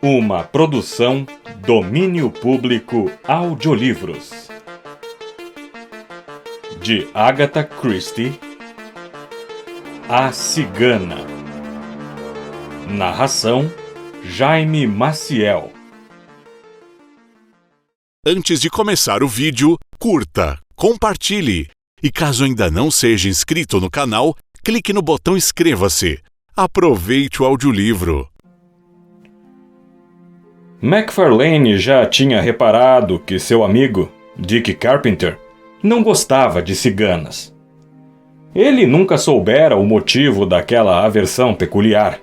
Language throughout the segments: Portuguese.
Uma produção Domínio Público Audiolivros de Agatha Christie. A Cigana. Narração Jaime Maciel. Antes de começar o vídeo, curta, compartilhe. E caso ainda não seja inscrito no canal, clique no botão inscreva-se. Aproveite o audiolivro. MacFarlane já tinha reparado que seu amigo, Dick Carpenter, não gostava de ciganas. Ele nunca soubera o motivo daquela aversão peculiar.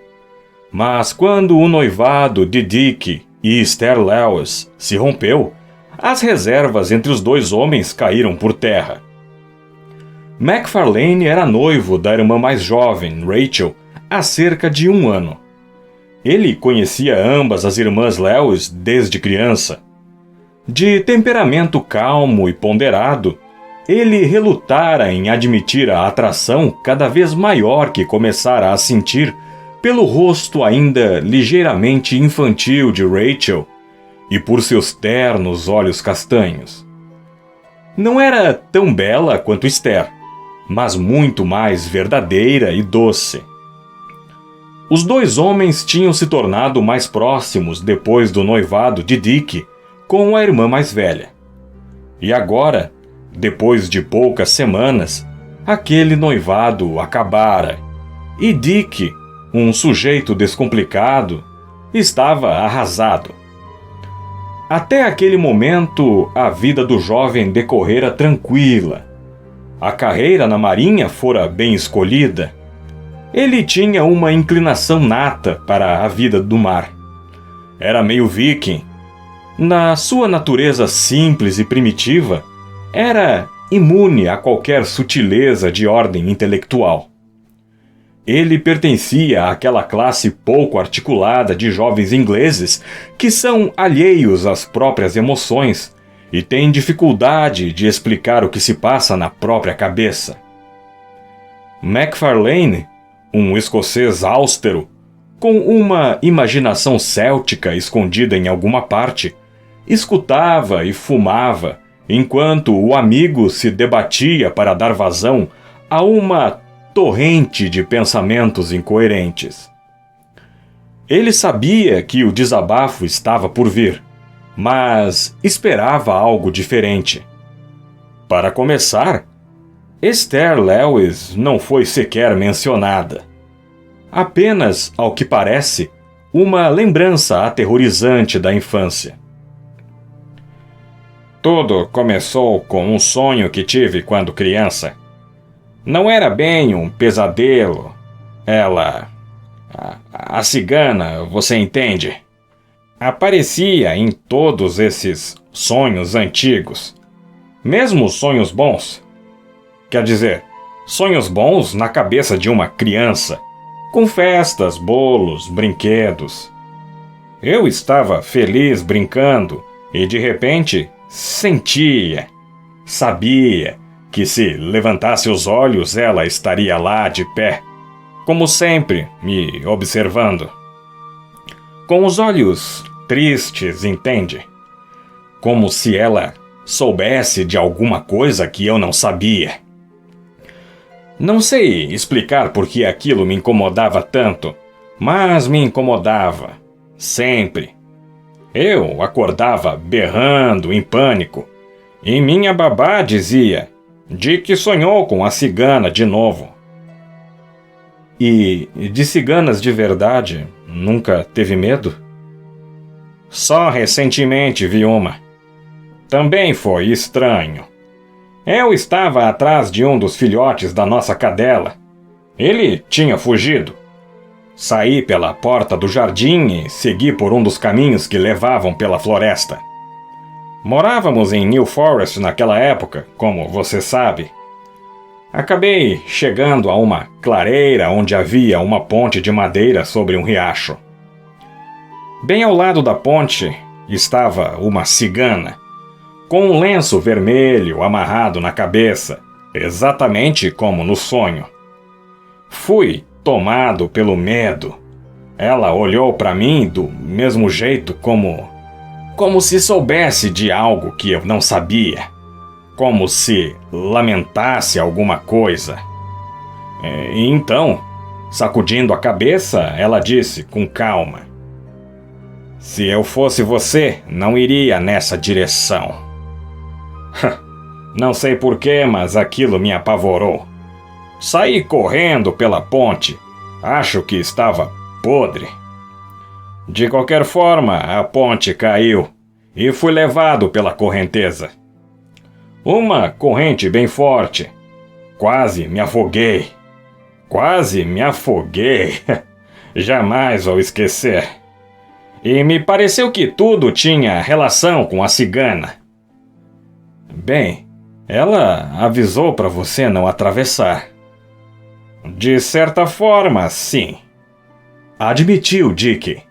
Mas quando o noivado de Dick e Esther Lewis se rompeu, as reservas entre os dois homens caíram por terra. MacFarlane era noivo da irmã mais jovem, Rachel, há cerca de 1 ano. Ele conhecia ambas as irmãs Lewis desde criança. De temperamento calmo e ponderado, ele relutara em admitir a atração cada vez maior que começara a sentir pelo rosto ainda ligeiramente infantil de Rachel e por seus ternos olhos castanhos. Não era tão bela quanto Esther, mas muito mais verdadeira e doce. Os dois homens tinham se tornado mais próximos depois do noivado de Dick com a irmã mais velha. E agora, depois de poucas semanas, aquele noivado acabara, e Dick, um sujeito descomplicado, estava arrasado. Até aquele momento, a vida do jovem decorrera tranquila. A carreira na marinha fora bem escolhida. Ele tinha uma inclinação nata para a vida do mar. Era meio viking. Na sua natureza simples e primitiva, era imune a qualquer sutileza de ordem intelectual. Ele pertencia àquela classe pouco articulada de jovens ingleses que são alheios às próprias emoções e têm dificuldade de explicar o que se passa na própria cabeça. MacFarlane, um escocês austero, com uma imaginação céltica escondida em alguma parte, escutava e fumava, enquanto o amigo se debatia para dar vazão a uma torrente de pensamentos incoerentes. Ele sabia que o desabafo estava por vir, mas esperava algo diferente. Para começar, Esther Lewis não foi sequer mencionada. Apenas, ao que parece, uma lembrança aterrorizante da infância. Tudo começou com um sonho que tive quando criança. Não era bem um pesadelo. Ela... A cigana, você entende? Aparecia em todos esses sonhos antigos. Mesmo sonhos bons. Quer dizer, sonhos bons na cabeça de uma criança, com festas, bolos, brinquedos. Eu estava feliz brincando e, de repente, sabia que se levantasse os olhos ela estaria lá de pé, como sempre, me observando. Com os olhos tristes, entende? Como se ela soubesse de alguma coisa que eu não sabia. Não sei explicar por que aquilo me incomodava tanto, mas me incomodava, sempre. Eu acordava berrando em pânico, e minha babá dizia: Dick sonhou com a cigana de novo. E de ciganas de verdade, nunca teve medo? Só recentemente vi uma. Também foi estranho. Eu estava atrás de um dos filhotes da nossa cadela. Ele tinha fugido. Saí pela porta do jardim e segui por um dos caminhos que levavam pela floresta. Morávamos em New Forest naquela época, como você sabe. Acabei chegando a uma clareira onde havia uma ponte de madeira sobre um riacho. Bem ao lado da ponte estava uma cigana, com um lenço vermelho amarrado na cabeça, exatamente como no sonho. Fui tomado pelo medo. Ela olhou para mim do mesmo jeito como se soubesse de algo que eu não sabia. Como se lamentasse alguma coisa. E então, sacudindo a cabeça, ela disse com calma: "Se eu fosse você, não iria nessa direção." Não sei porquê, mas aquilo me apavorou. Saí correndo pela ponte. Acho que estava podre. De qualquer forma, a ponte caiu e fui levado pela correnteza. Uma corrente bem forte. Quase me afoguei. Quase me afoguei. Jamais vou esquecer. E me pareceu que tudo tinha relação com a cigana. Bem, ela avisou para você não atravessar. De certa forma, sim. Admitiu Dick.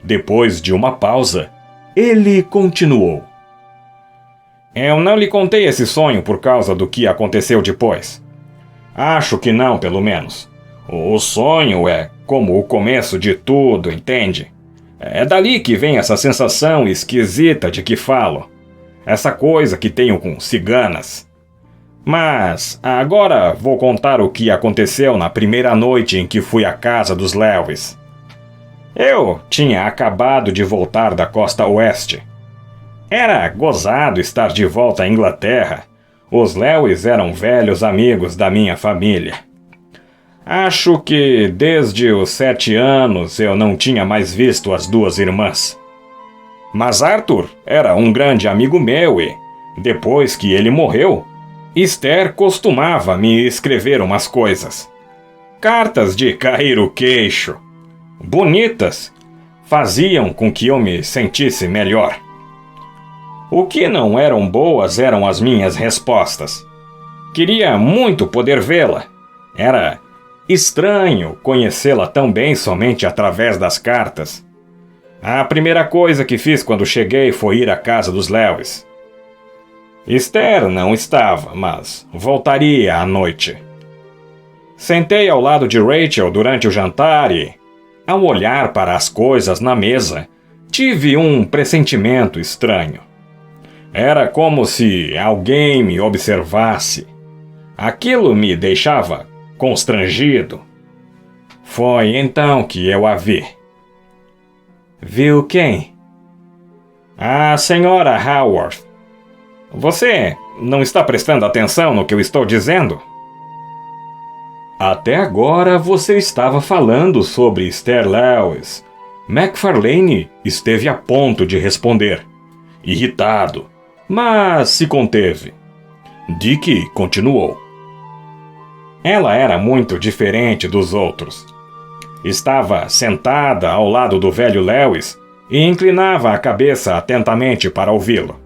Depois de uma pausa, ele continuou: "Eu não lhe contei esse sonho por causa do que aconteceu depois. Acho que não, pelo menos. O sonho é como o começo de tudo, entende? É dali que vem essa sensação esquisita de que falo. Essa coisa que tenho com ciganas. Mas agora vou contar o que aconteceu na primeira noite em que fui à casa dos Lewis. Eu tinha acabado de voltar da costa oeste. Era gozado estar de volta à Inglaterra. Os Lewis eram velhos amigos da minha família. Acho que desde os 7 anos eu não tinha mais visto as duas irmãs. Mas Arthur era um grande amigo meu e, depois que ele morreu, Esther costumava me escrever umas coisas. Cartas de cair o queixo. Bonitas. Faziam com que eu me sentisse melhor. O que não eram boas eram as minhas respostas. Queria muito poder vê-la. Era estranho conhecê-la tão bem somente através das cartas. A primeira coisa que fiz quando cheguei foi ir à casa dos Lewis. Esther não estava, mas voltaria à noite. Sentei ao lado de Rachel durante o jantar e, ao olhar para as coisas na mesa, tive um pressentimento estranho. Era como se alguém me observasse. Aquilo me deixava constrangido. Foi então que eu a vi. Viu quem? A senhora Howard. Você não está prestando atenção no que eu estou dizendo? Até agora você estava falando sobre Esther Lewis. MacFarlane esteve a ponto de responder, irritado, mas se conteve. Dick continuou. Ela era muito diferente dos outros. Estava sentada ao lado do velho Lewis e inclinava a cabeça atentamente para ouvi-lo.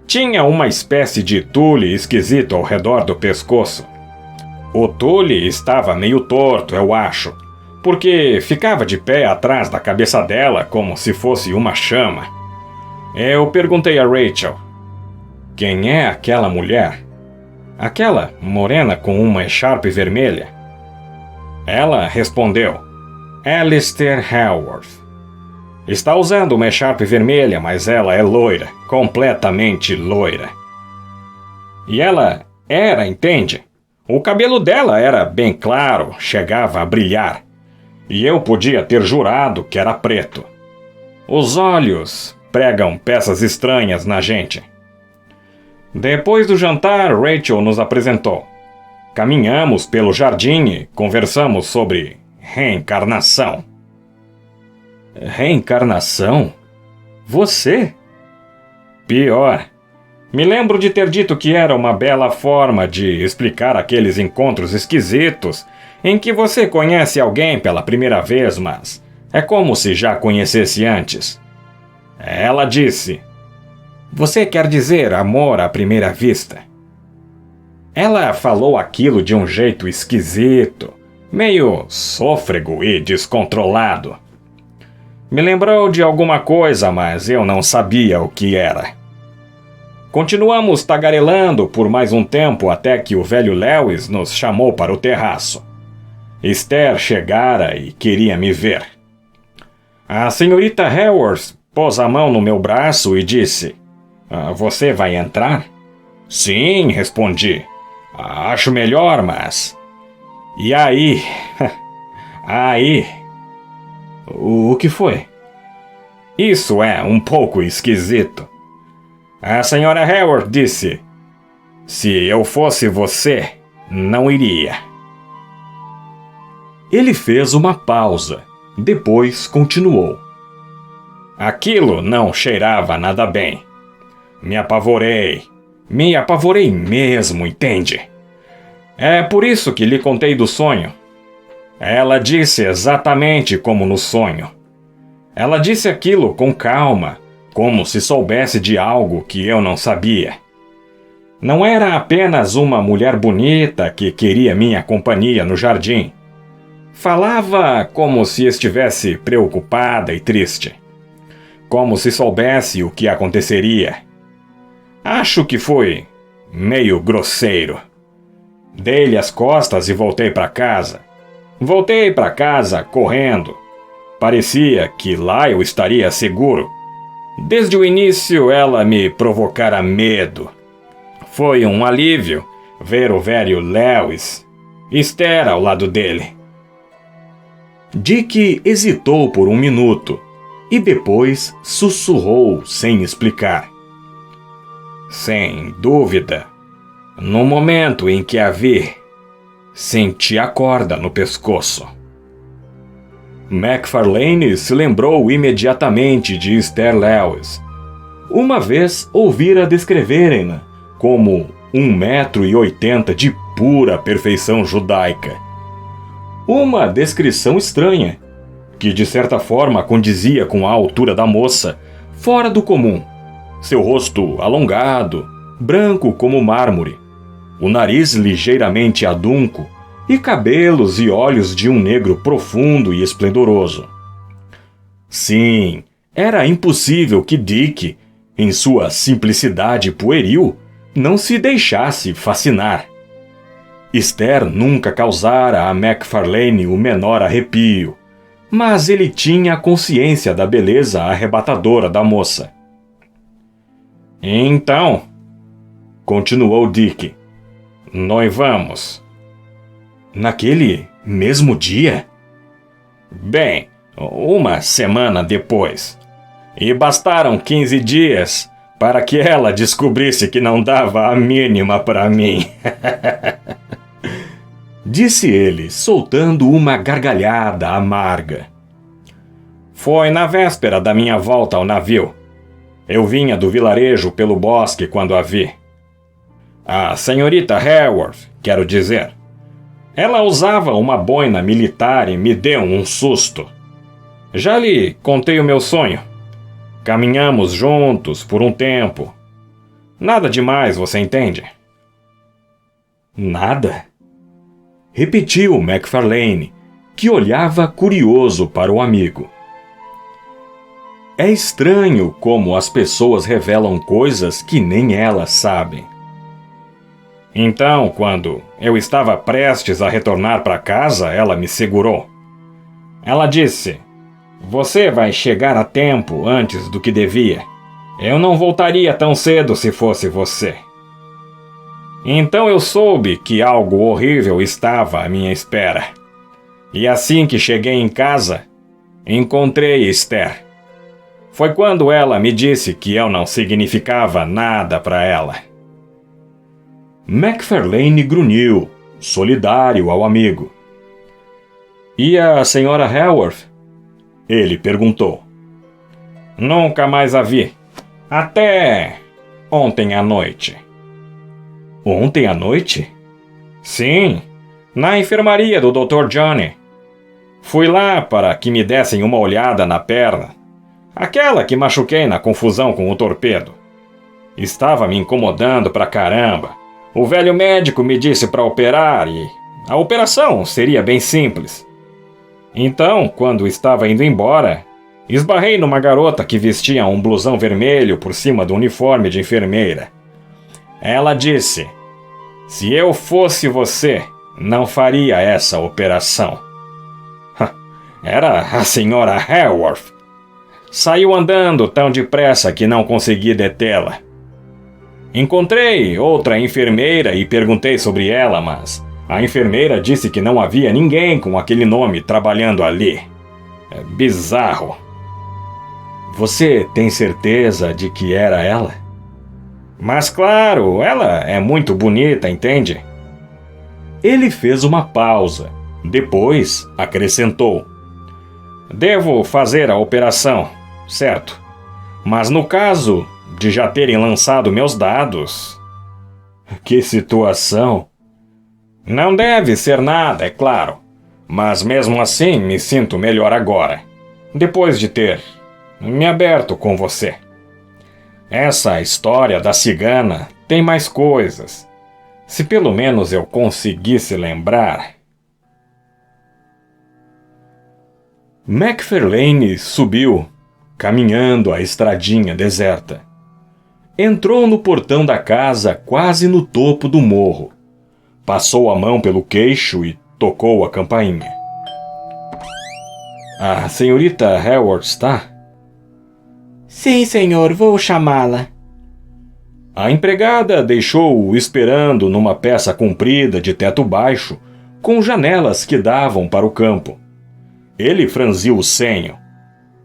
Tinha uma espécie de tule esquisito ao redor do pescoço. O tule estava meio torto, eu acho, porque ficava de pé atrás da cabeça dela como se fosse uma chama. Eu perguntei a Rachel: "Quem é aquela mulher? Aquela morena com uma echarpe vermelha?" Ela respondeu: "Alistair Howard. Está usando uma echarpe vermelha, mas ela é loira, completamente loira." E ela era, entende? O cabelo dela era bem claro, chegava a brilhar. E eu podia ter jurado que era preto. Os olhos pregam peças estranhas na gente. Depois do jantar, Rachel nos apresentou. Caminhamos pelo jardim e conversamos sobre reencarnação. Reencarnação? Você? Pior. Me lembro de ter dito que era uma bela forma de explicar aqueles encontros esquisitos em que você conhece alguém pela primeira vez, mas é como se já conhecesse antes. Ela disse: "Você quer dizer amor à primeira vista?" Ela falou aquilo de um jeito esquisito, meio sôfrego e descontrolado. Me lembrou de alguma coisa, mas eu não sabia o que era. Continuamos tagarelando por mais um tempo até que o velho Lewis nos chamou para o terraço. Esther chegara e queria me ver. A senhorita Haworth pôs a mão no meu braço e disse: Você vai entrar? Sim, respondi. Acho melhor, mas... E aí... aí... O que foi? Isso é um pouco esquisito. A senhora Haworth disse: se eu fosse você, não iria. Ele fez uma pausa. Depois continuou. Aquilo não cheirava nada bem. Me apavorei. Me apavorei mesmo, entende? É por isso que lhe contei do sonho. Ela disse exatamente como no sonho. Ela disse aquilo com calma, como se soubesse de algo que eu não sabia. Não era apenas uma mulher bonita que queria minha companhia no jardim. Falava como se estivesse preocupada e triste. Como se soubesse o que aconteceria. Acho que foi meio grosseiro. Dei-lhe as costas e voltei para casa. Voltei para casa correndo. Parecia que lá eu estaria seguro. Desde o início ela me provocara medo. Foi um alívio ver o velho Lewis, Esther ao lado dele. Dick hesitou por um minuto e depois sussurrou sem explicar. Sem dúvida, no momento em que a vi, senti a corda no pescoço. MacFarlane se lembrou imediatamente de Esther Lewis. Uma vez ouvira descreverem-na como 1,80 m de pura perfeição judaica. Uma descrição estranha, que de certa forma condizia com a altura da moça, fora do comum. Seu rosto alongado, branco como mármore, o nariz ligeiramente adunco e cabelos e olhos de um negro profundo e esplendoroso. Sim, era impossível que Dick, em sua simplicidade pueril, não se deixasse fascinar. Esther nunca causara a MacFarlane o menor arrepio, mas ele tinha consciência da beleza arrebatadora da moça. Então, continuou Dick, noivamos. Naquele mesmo dia? Bem, uma semana depois. E bastaram 15 dias para que ela descobrisse que não dava a mínima para mim. Disse ele, soltando uma gargalhada amarga. Foi na véspera da minha volta ao navio. Eu vinha do vilarejo pelo bosque quando a vi. A senhorita Haworth, quero dizer. Ela usava uma boina militar e me deu um susto. Já lhe contei o meu sonho. Caminhamos juntos por um tempo. Nada demais, você entende? Nada? Repetiu MacFarlane, que olhava curioso para o amigo. É estranho como as pessoas revelam coisas que nem elas sabem. Então, quando eu estava prestes a retornar para casa, ela me segurou. Ela disse: você vai chegar a tempo antes do que devia. Eu não voltaria tão cedo se fosse você. Então eu soube que algo horrível estava à minha espera. E assim que cheguei em casa, encontrei Esther. Foi quando ela me disse que eu não significava nada para ela. MacFarlane grunhiu, solidário ao amigo. E a senhora Haworth? Ele perguntou. Nunca mais a vi. Até ontem à noite. Ontem à noite? Sim, na enfermaria do Dr. Johnny. Fui lá para que me dessem uma olhada na perna. Aquela que machuquei na confusão com o torpedo. Estava me incomodando pra caramba. O velho médico me disse para operar e a operação seria bem simples. Então, quando estava indo embora, esbarrei numa garota que vestia um blusão vermelho por cima do uniforme de enfermeira. Ela disse: se eu fosse você, não faria essa operação. Era a senhora Haworth, Saiu andando tão depressa que não consegui detê-la. Encontrei outra enfermeira e perguntei sobre ela, mas a enfermeira disse que não havia ninguém com aquele nome trabalhando ali. É bizarro. Você tem certeza de que era ela? Mas claro, ela é muito bonita, entende? Ele fez uma pausa. Depois acrescentou: devo fazer a operação, certo? Mas no caso de já terem lançado meus dados... Que situação! Não deve ser nada, é claro. Mas mesmo assim me sinto melhor agora, depois de ter me aberto com você. Essa história da cigana tem mais coisas. Se pelo menos eu conseguisse lembrar... McFarlane subiu, caminhando a estradinha deserta. Entrou no portão da casa quase no topo do morro. Passou a mão pelo queixo e tocou a campainha. A senhorita Haworth está? Sim, senhor, vou chamá-la. A empregada deixou-o esperando numa peça comprida de teto baixo, com janelas que davam para o campo. Ele franziu o senho.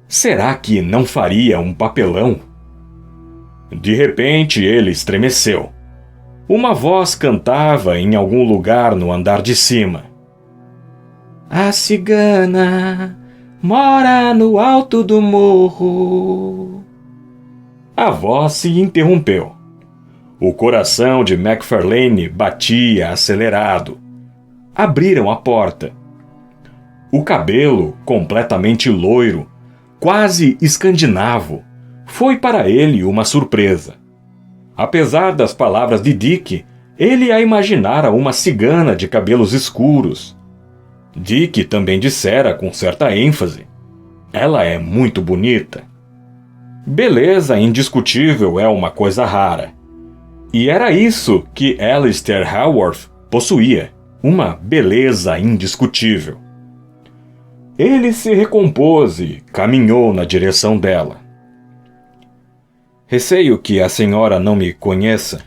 Será que não faria um papelão? De repente ele estremeceu. Uma voz cantava em algum lugar no andar de cima. A cigana mora no alto do morro. A voz se interrompeu. O coração de McFarlane batia acelerado. Abriram a porta. O cabelo, completamente loiro, quase escandinavo, foi para ele uma surpresa. Apesar das palavras de Dick, ele a imaginara uma cigana de cabelos escuros. Dick também dissera com certa ênfase: ela é muito bonita. Beleza indiscutível é uma coisa rara. E era isso que Alistair Haworth possuía, uma beleza indiscutível. Ele se recompôs e caminhou na direção dela. Receio que a senhora não me conheça.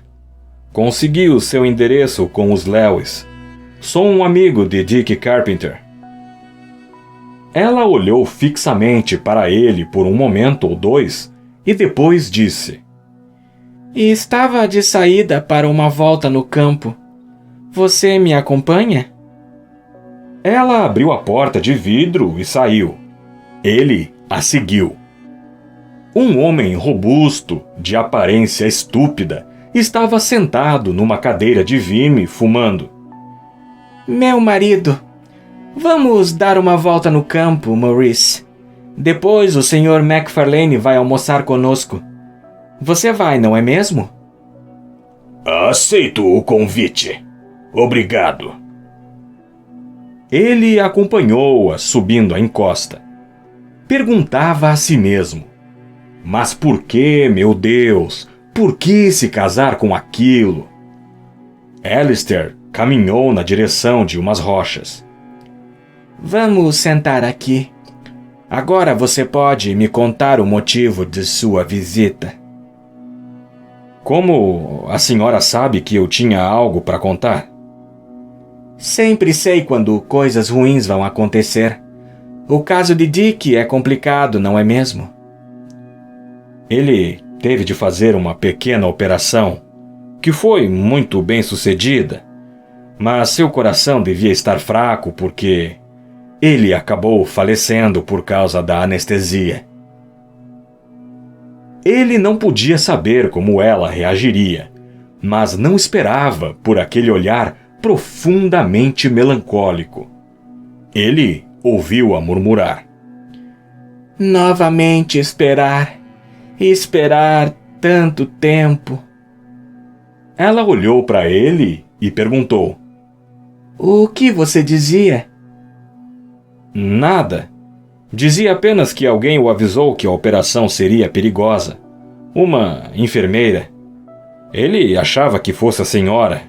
Consegui o seu endereço com os Lewis. Sou um amigo de Dick Carpenter. Ela olhou fixamente para ele por um momento ou dois e depois disse: E estava de saída para uma volta no campo. Você me acompanha? Ela abriu a porta de vidro e saiu. Ele a seguiu. Um homem robusto, de aparência estúpida, estava sentado numa cadeira de vime, fumando. Meu marido, vamos dar uma volta no campo, Maurice. Depois o Sr. McFarlane vai almoçar conosco. Você vai, não é mesmo? Aceito o convite. Obrigado. Ele acompanhou-a subindo a encosta. Perguntava a si mesmo: mas por que, meu Deus? Por que se casar com aquilo? Alistair caminhou na direção de umas rochas. Vamos sentar aqui. Agora você pode me contar o motivo de sua visita. Como a senhora sabe que eu tinha algo para contar? Sempre sei quando coisas ruins vão acontecer. O caso de Dick é complicado, não é mesmo? Ele teve de fazer uma pequena operação, que foi muito bem sucedida, mas seu coração devia estar fraco porque ele acabou falecendo por causa da anestesia. Ele não podia saber como ela reagiria, mas não esperava por aquele olhar profundamente melancólico. Ele ouviu-a murmurar: Novamente esperar. Esperar tanto tempo. Ela olhou para ele e perguntou: O que você dizia? Nada. Dizia apenas que alguém o avisou que a operação seria perigosa. Uma enfermeira. Ele achava que fosse a senhora.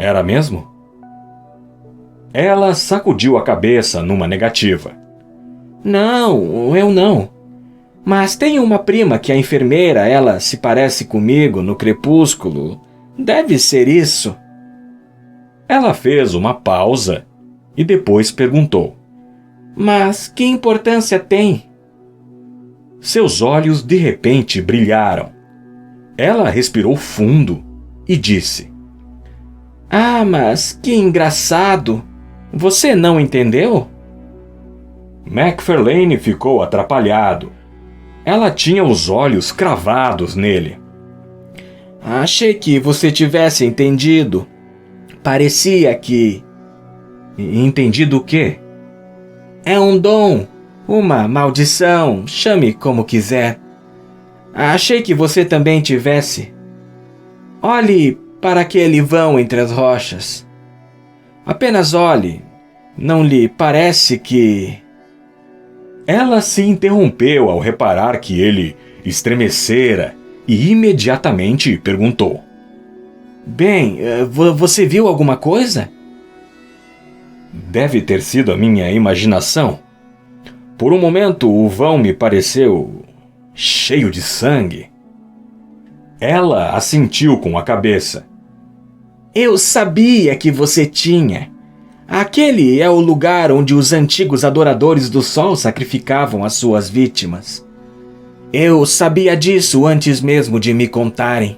Era mesmo? Ela sacudiu a cabeça numa negativa. Não, eu não. Mas tenho uma prima que é enfermeira, ela se parece comigo no crepúsculo. Deve ser isso. Ela fez uma pausa e depois perguntou: Mas que importância tem? Seus olhos de repente brilharam. Ela respirou fundo e disse: Ah, mas que engraçado! Você não entendeu? MacFarlane ficou atrapalhado. Ela tinha os olhos cravados nele. Achei que você tivesse entendido. Parecia que... Entendido o quê? É um dom, uma maldição, chame como quiser. Achei que você também tivesse. Olhe para aquele vão entre as rochas. Apenas olhe. Não lhe parece que... Ela se interrompeu ao reparar que ele estremecera e imediatamente perguntou: Bem, você viu alguma coisa? Deve ter sido a minha imaginação. Por um momento o vão me pareceu cheio de sangue. Ela assentiu com a cabeça. Eu sabia que você tinha. Aquele é o lugar onde os antigos adoradores do sol sacrificavam as suas vítimas. Eu sabia disso antes mesmo de me contarem.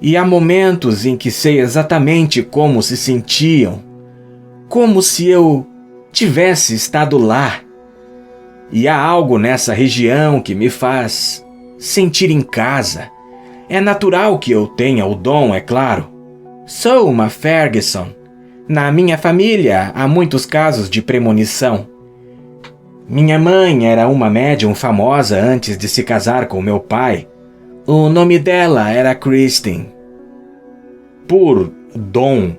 E há momentos em que sei exatamente como se sentiam, como se eu tivesse estado lá. E há algo nessa região que me faz sentir em casa. É natural que eu tenha o dom, é claro. Sou uma Ferguson. Na minha família há muitos casos de premonição. Minha mãe era uma médium famosa antes de se casar com meu pai. O nome dela era Christine. Por dom,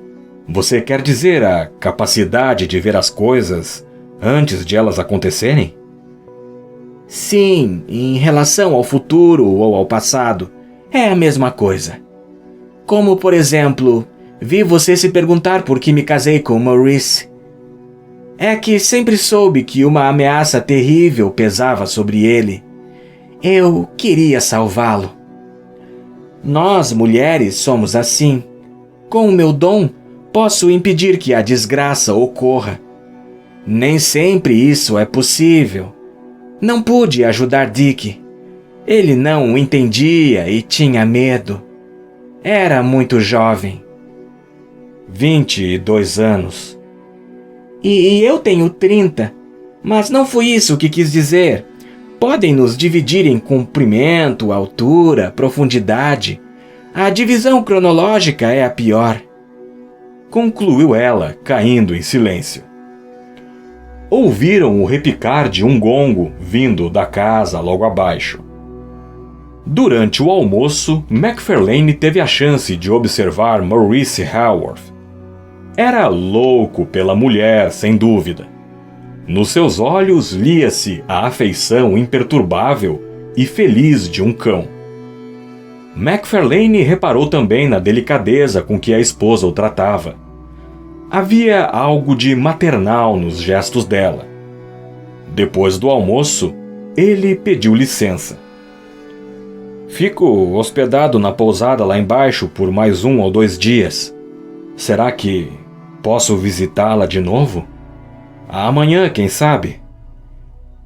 você quer dizer a capacidade de ver as coisas antes de elas acontecerem? Sim, em relação ao futuro ou ao passado, é a mesma coisa. Como, por exemplo, vi você se perguntar por que me casei com Maurice. É que sempre soube que uma ameaça terrível pesava sobre ele. Eu queria salvá-lo. Nós, mulheres, somos assim. Com o meu dom, posso impedir que a desgraça ocorra. Nem sempre isso é possível. Não pude ajudar Dick. Ele não o entendia e tinha medo. Era muito jovem. 22 anos. E eu tenho 30. Mas não foi isso que quis dizer. Podem nos dividir em comprimento, altura, profundidade. A divisão cronológica é a pior. Concluiu ela, caindo em silêncio. Ouviram o repicar de um gongo vindo da casa logo abaixo. Durante o almoço, MacFarlane teve a chance de observar Maurice Haworth. Era louco pela mulher, sem dúvida. Nos seus olhos lia-se a afeição imperturbável e feliz de um cão. MacFarlane reparou também na delicadeza com que a esposa o tratava. Havia algo de maternal nos gestos dela. Depois do almoço, ele pediu licença. Fico hospedado na pousada lá embaixo por mais 1 ou 2 dias. Será que posso visitá-la de novo? Amanhã, quem sabe?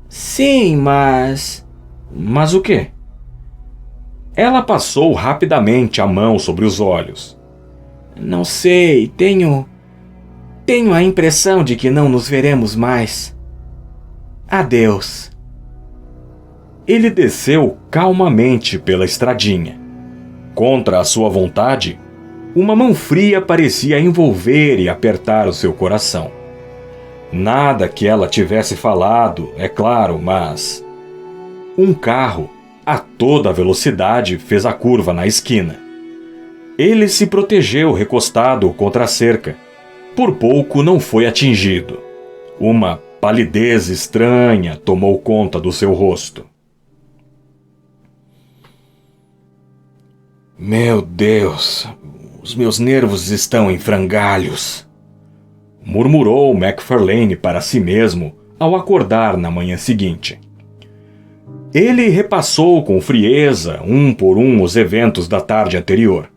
Sim, mas... Mas o quê? Ela passou rapidamente a mão sobre os olhos. Não sei, tenho a impressão de que não nos veremos mais. Adeus. Ele desceu calmamente pela estradinha. Contra a sua vontade, uma mão fria parecia envolver e apertar o seu coração. Nada que ela tivesse falado, é claro, mas... Um carro, a toda velocidade, fez a curva na esquina. Ele se protegeu recostado contra a cerca. Por pouco não foi atingido. Uma palidez estranha tomou conta do seu rosto. Meu Deus, os meus nervos estão em frangalhos, murmurou MacFarlane para si mesmo ao acordar na manhã seguinte. Ele repassou com frieza, um por um, os eventos da tarde anterior.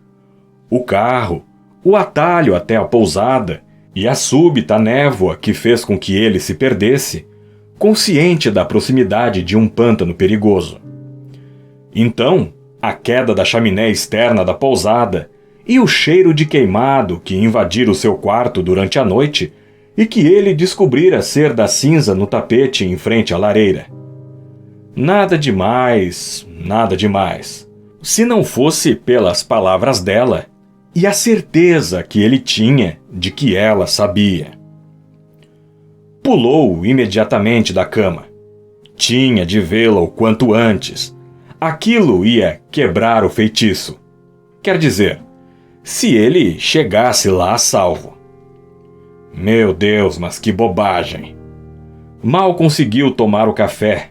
O carro, o atalho até a pousada e a súbita névoa que fez com que ele se perdesse, consciente da proximidade de um pântano perigoso. Então, a queda da chaminé externa da pousada e o cheiro de queimado que invadira o seu quarto durante a noite e que ele descobrira ser da cinza no tapete em frente à lareira. Nada demais, nada demais. Se não fosse pelas palavras dela e a certeza que ele tinha de que ela sabia. Pulou imediatamente da cama. Tinha de vê-la o quanto antes. Aquilo ia quebrar o feitiço. Quer dizer, se ele chegasse lá a salvo. Meu Deus, mas que bobagem! Mal conseguiu tomar o café.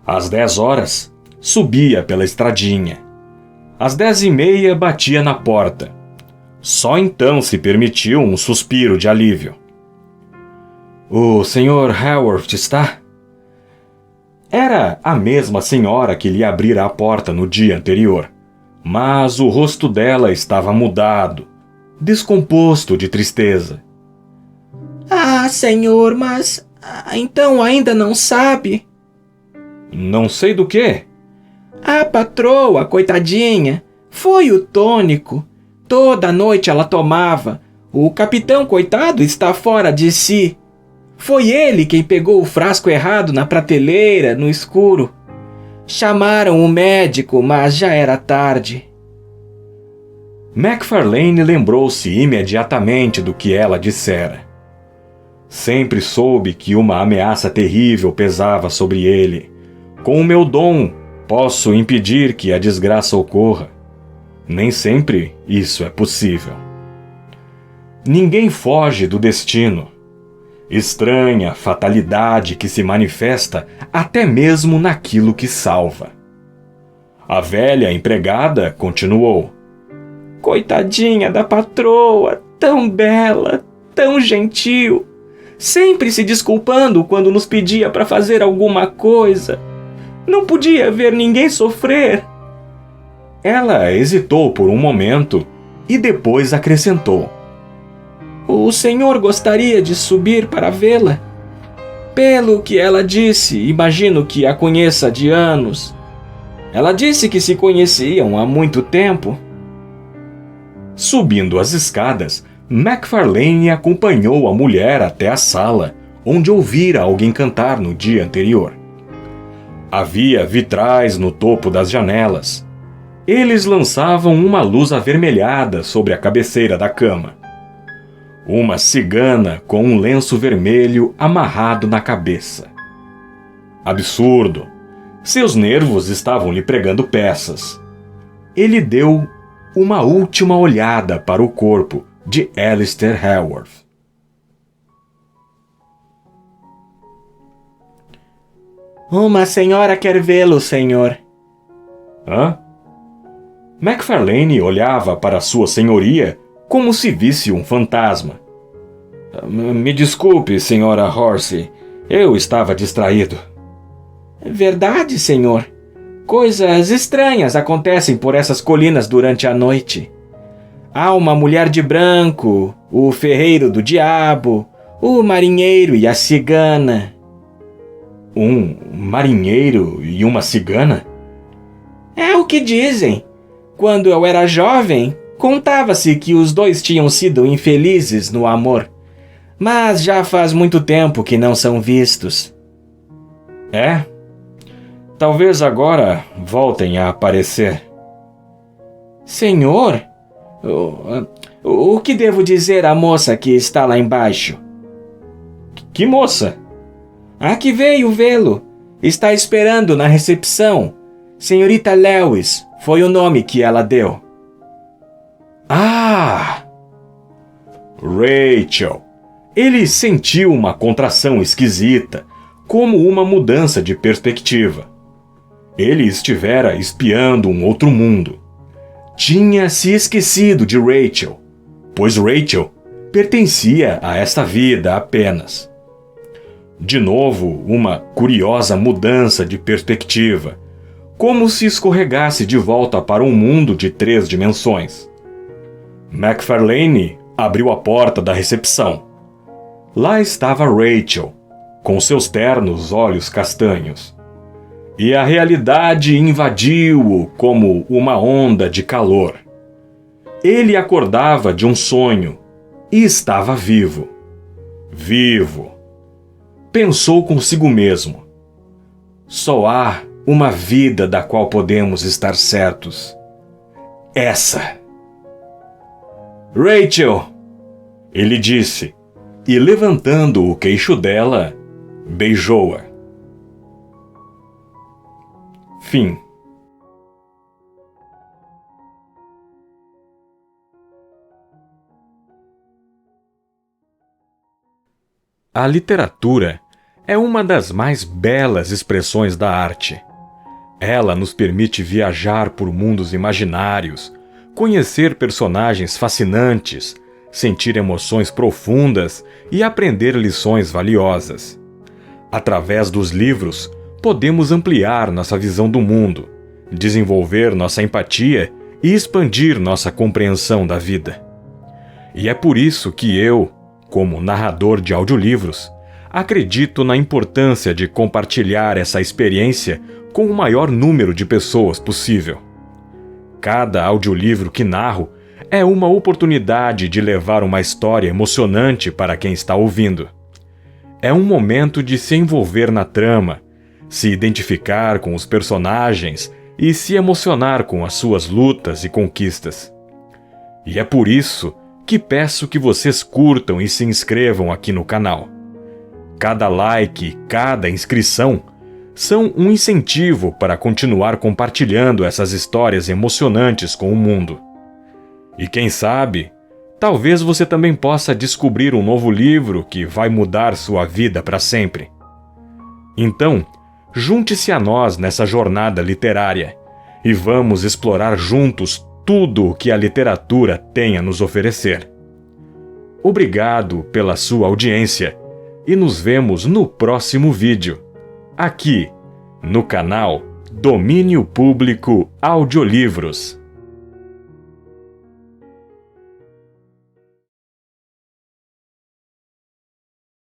Às 10 horas, subia pela estradinha. Às 10h30, batia na porta. Só então se permitiu um suspiro de alívio. O Sr. Haworth está? Era a mesma senhora que lhe abrira a porta no dia anterior, mas o rosto dela estava mudado, descomposto de tristeza. Ah, senhor, mas então ainda não sabe? Não sei do quê. A patroa, coitadinha, foi o tônico. Toda noite ela tomava. O capitão, coitado, está fora de si. Foi ele quem pegou o frasco errado na prateleira, no escuro. Chamaram o médico, mas já era tarde. MacFarlane lembrou-se imediatamente do que ela dissera. Sempre soube que uma ameaça terrível pesava sobre ele. Com o meu dom, posso impedir que a desgraça ocorra. Nem sempre isso é possível. Ninguém foge do destino. Estranha fatalidade que se manifesta até mesmo naquilo que salva. A velha empregada continuou. Coitadinha da patroa, tão bela, tão gentil, sempre se desculpando quando nos pedia para fazer alguma coisa. Não podia ver ninguém sofrer. Ela hesitou por um momento e depois acrescentou. O senhor gostaria de subir para vê-la? Pelo que ela disse, imagino que a conheça de anos. Ela disse que se conheciam há muito tempo. Subindo as escadas, MacFarlane acompanhou a mulher até a sala, onde ouvira alguém cantar no dia anterior. Havia vitrais no topo das janelas. Eles lançavam uma luz avermelhada sobre a cabeceira da cama. Uma cigana com um lenço vermelho amarrado na cabeça. Absurdo! Seus nervos estavam lhe pregando peças. Ele deu uma última olhada para o corpo de Alistair Haworth. Uma senhora quer vê-lo, senhor. Hã? MacFarlane olhava para sua senhoria como se visse um fantasma. Me desculpe, senhora Horsey. Eu estava distraído. Verdade, senhor. Coisas estranhas acontecem por essas colinas durante a noite. Há uma mulher de branco, o ferreiro do diabo, o marinheiro e a cigana. Um marinheiro e uma cigana? É o que dizem. Quando eu era jovem, contava-se que os dois tinham sido infelizes no amor. Mas já faz muito tempo que não são vistos. É? Talvez agora voltem a aparecer. Senhor, o que devo dizer à moça que está lá embaixo? Que moça? A que veio vê-lo. Está esperando na recepção. Senhorita Lewis foi o nome que ela deu. Ah! Rachel. Ele sentiu uma contração esquisita, como uma mudança de perspectiva. Ele estivera espiando um outro mundo. Tinha se esquecido de Rachel, pois Rachel pertencia a esta vida apenas. De novo, uma curiosa mudança de perspectiva, como se escorregasse de volta para um mundo de 3 dimensões. MacFarlane abriu a porta da recepção. Lá estava Rachel, com seus ternos olhos castanhos. E a realidade invadiu-o como uma onda de calor. Ele acordava de um sonho e estava vivo. Vivo. Pensou consigo mesmo. Só há uma vida da qual podemos estar certos. Essa. Rachel! Ele disse, e levantando o queixo dela, beijou-a. Fim. A literatura é uma das mais belas expressões da arte. Ela nos permite viajar por mundos imaginários, conhecer personagens fascinantes, sentir emoções profundas e aprender lições valiosas. Através dos livros, podemos ampliar nossa visão do mundo, desenvolver nossa empatia e expandir nossa compreensão da vida. E é por isso que eu, como narrador de audiolivros, acredito na importância de compartilhar essa experiência com o maior número de pessoas possível. Cada audiolivro que narro é uma oportunidade de levar uma história emocionante para quem está ouvindo. É um momento de se envolver na trama, se identificar com os personagens e se emocionar com as suas lutas e conquistas. E é por isso que peço que vocês curtam e se inscrevam aqui no canal. Cada like, cada inscrição são um incentivo para continuar compartilhando essas histórias emocionantes com o mundo. E quem sabe, talvez você também possa descobrir um novo livro que vai mudar sua vida para sempre. Então, junte-se a nós nessa jornada literária e vamos explorar juntos tudo o que a literatura tem a nos oferecer. Obrigado pela sua audiência e nos vemos no próximo vídeo, aqui no canal Domínio Público Audiolivros.